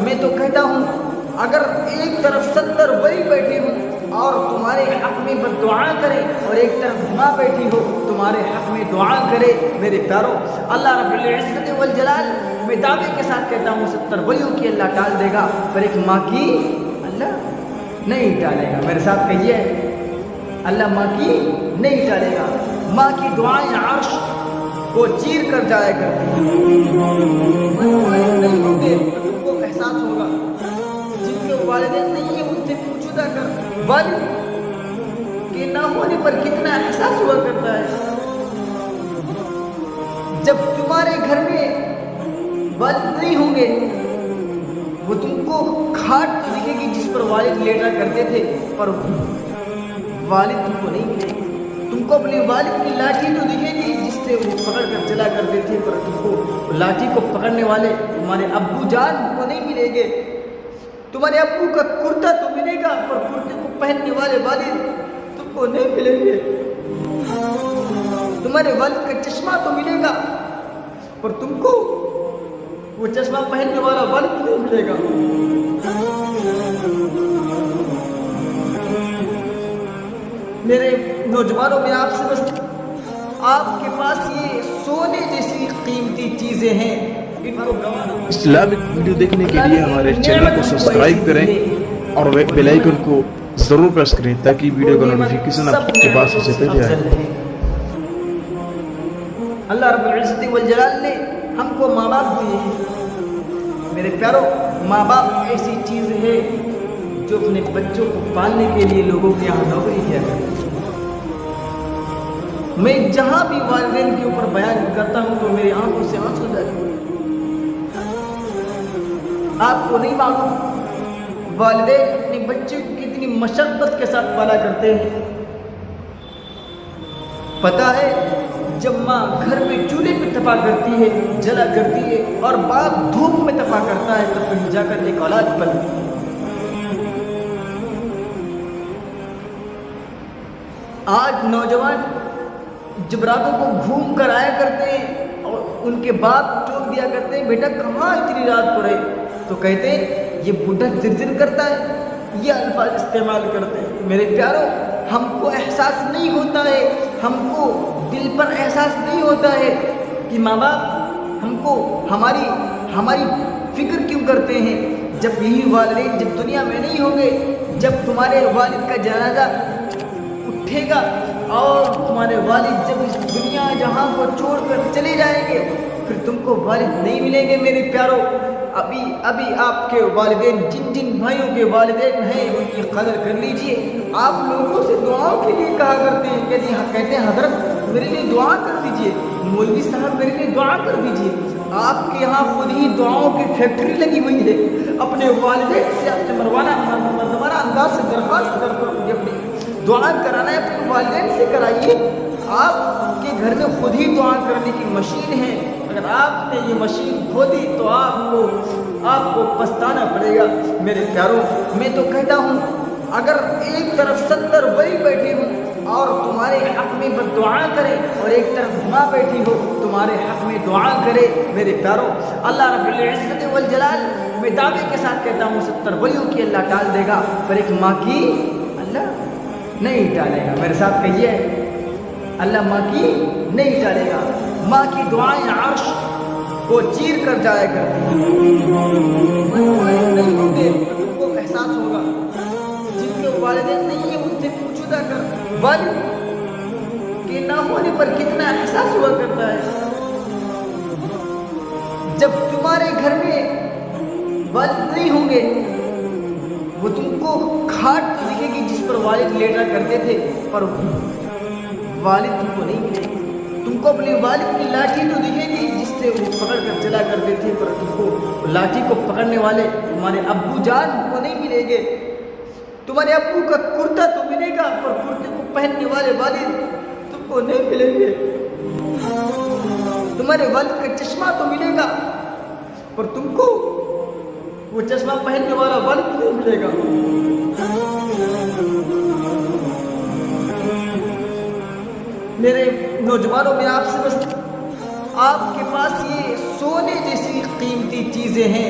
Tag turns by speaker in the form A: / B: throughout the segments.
A: میں تو کہتا ہوں اگر ایک طرف 70 ولی بیٹھے ہوں اور تمہارے حق میں بد دعا کرے اور ایک طرف ماں بیٹھی ہو تمہارے حق میں دعا کرے، میرے پیارو اللہ رب العزت والجلال میں دعوے کے ساتھ کہتا ہوں 70 ولیوں کی اللہ ٹال دے گا، پر ایک ماں کی اللہ نہیں ٹالے گا۔ میرے ساتھ کہیے اللہ ماں کی نہیں ٹالے گا۔ ماں کی دعائیں عرش کو چیر کر جایا کرتی ہیں۔ نہیں ہوں گے تم کو احساس ہوگا، جن کے والدین نہیں ہیں ان سے پوچھتا کر والد کے نہ ہونے پر کتنا احساس ہوا کرتا ہے۔ جب تمہارے گھر میں والد نہیں ہوں گے وہ تم کو کھاٹ دکھے گی جس پر والد لیٹا کرتے تھے، پر والد تم کو نہیں ملے گی۔ تم کو اپنے والد کی لاٹھی تو دکھے گی جس سے وہ پکڑ کر چلا کرتے تھے، پر تم کو لاٹھی کو پکڑنے والے تمہارے ابو جان کو نہیں ملیں گے۔ تمہارے ابو کا کرتا تو ملے گا پر کرتے کو پہننے والے والد تم کو نہیں ملیں گے۔ تمہارے والد کا چشمہ تو ملے گا پر تم کو وہ چشمہ پہننے والا والد نہیں ملے گا۔ میرے نوجوانوں میں آپ سے بس آپ کے پاس یہ سونے جیسی قیمتی چیزیں ہیں، ان کو
B: اسلامک ویڈیو دیکھنے کے لیے ہمارے چینل کو سبسکرائب کریں اور بیل آئیکن کو ضرور پریس کریں تاکہ ویڈیو کا نوٹیفیکیشن آپ کے پاس سب سے پہلے آئے۔
A: اللہ رب العزت والجلال نے ہم کو ماں باپ دیے ہیں۔ میرے پیارو ماں باپ ایسی چیز ہے جو اپنے بچوں کو پالنے کے لیے لوگوں کے یہاں نوکری کیا کرتے ہیں۔ میں جہاں بھی والدین کے اوپر بیان کرتا ہوں تو میری آنکھوں سے آنسو جاتے ہیں۔ آپ کو نہیں معلوم والدین اپنے بچے کو کتنی مشقت کے ساتھ پالا کرتے ہیں۔ پتہ ہے جب ماں گھر میں چولہے پہ تپا کرتی ہے، جلا کرتی ہے اور باپ دھوپ میں تپا کرتا ہے تب کہیں جا کر ایک اولاد پلتی ہے۔ آج نوجوان جب راتوں کو گھوم کر آیا کرتے ہیں اور ان کے باپ ٹوک دیا کرتے ہیں بیٹا کہاں اتنی رات کو رہے، تو کہتے ہیں یہ بوڑھا زر کرتا ہے، یہ الفاظ استعمال کرتے ہیں۔ میرے پیارو ہم کو احساس نہیں ہوتا ہے، ہم کو دل پر احساس نہیں ہوتا ہے کہ ماں باپ ہم کو ہماری فکر کیوں کرتے ہیں۔ جب یہی والدین جب دنیا میں نہیں ہوں گے، جب تمہارے والد کا جنازہ اٹھے گا اور تمہارے والد جب اس دنیا جہاں کو چھوڑ کر چلے جائیں گے پھر تم کو والد نہیں ملیں گے۔ میرے پیارو ابھی آپ کے والدین جن بھائیوں کے والدین ہیں ان کی قدر کر لیجئے۔ آپ لوگوں سے دعاؤں کے لیے کہا کرتے ہیں، کہتے ہیں حضرت میرے لیے دعا کر دیجئے، مولوی صاحب میرے لیے دعا کر دیجئے۔ آپ کے یہاں خود ہی دعاؤں کی فیکٹری لگی ہوئی ہے۔ اپنے والدین سے آپ سے مروانہ انداز سے درخواست کرتا ہوں کہ اپنی دعا کرانا ہے اپنے والدین سے کرائیے۔ آپ کے گھر میں خود ہی دعا کرنے کی مشین ہے، اگر آپ نے یہ مشین کھو دی تو آپ کو پچھتانا پڑے گا۔ میرے پیاروں میں تو کہتا ہوں اگر ایک طرف 70 ولی بیٹھے ہوں اور تمہارے حق میں بد دعا کرے اور ایک طرف ماں بیٹھی ہو تمہارے حق میں دعا کرے، میرے پیاروں اللہ رب العزت والجلال میں دعوے کے ساتھ کہتا ہوں 70 ولیوں کی اللہ ٹال دے گا، پر ایک ماں کی اللہ نہیں ٹالے گا۔ میرے ساتھ کہیے اللہ ماں کی نہیں ٹالے گا۔ ماں کی دعائیں عرش کو چیر کر جایا کرتی ہیں۔ نہیں ہوں گے تم کو احساس ہوگا، جن کے والدین نہیں ہیں ان سے پوچھتا کر والد کے نہ ہونے پر کتنا احساس ہوا کرتا ہے۔ جب تمہارے گھر میں والد نہیں ہوں گے وہ تم کو کھاٹ دکھے گی جس پر والد لیٹا کرتے تھے، پر والد تم کو نہیں ملے گی۔ تم کو اپنے والد کی لاٹھی تو دکھے گی جس سے وہ پکڑ کر چلا کرتے تھے، پر تم کو لاٹھی کو پکڑنے والے تمہارے ابو جان کو نہیں ملیں گے۔ تمہارے ابو کا کرتا تو ملے گا پر کرتے کو پہننے والے والد تم کو نہیں ملیں گے۔ تمہارے والد کا چشمہ تو ملے گا پر تم کو وہ چشمہ پہننے والا والد نہیں ملے گا۔ میرے نوجوانوں میں آپ سے بس آپ کے پاس یہ سونے جیسی قیمتی چیزیں ہیں،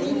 A: 3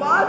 A: 5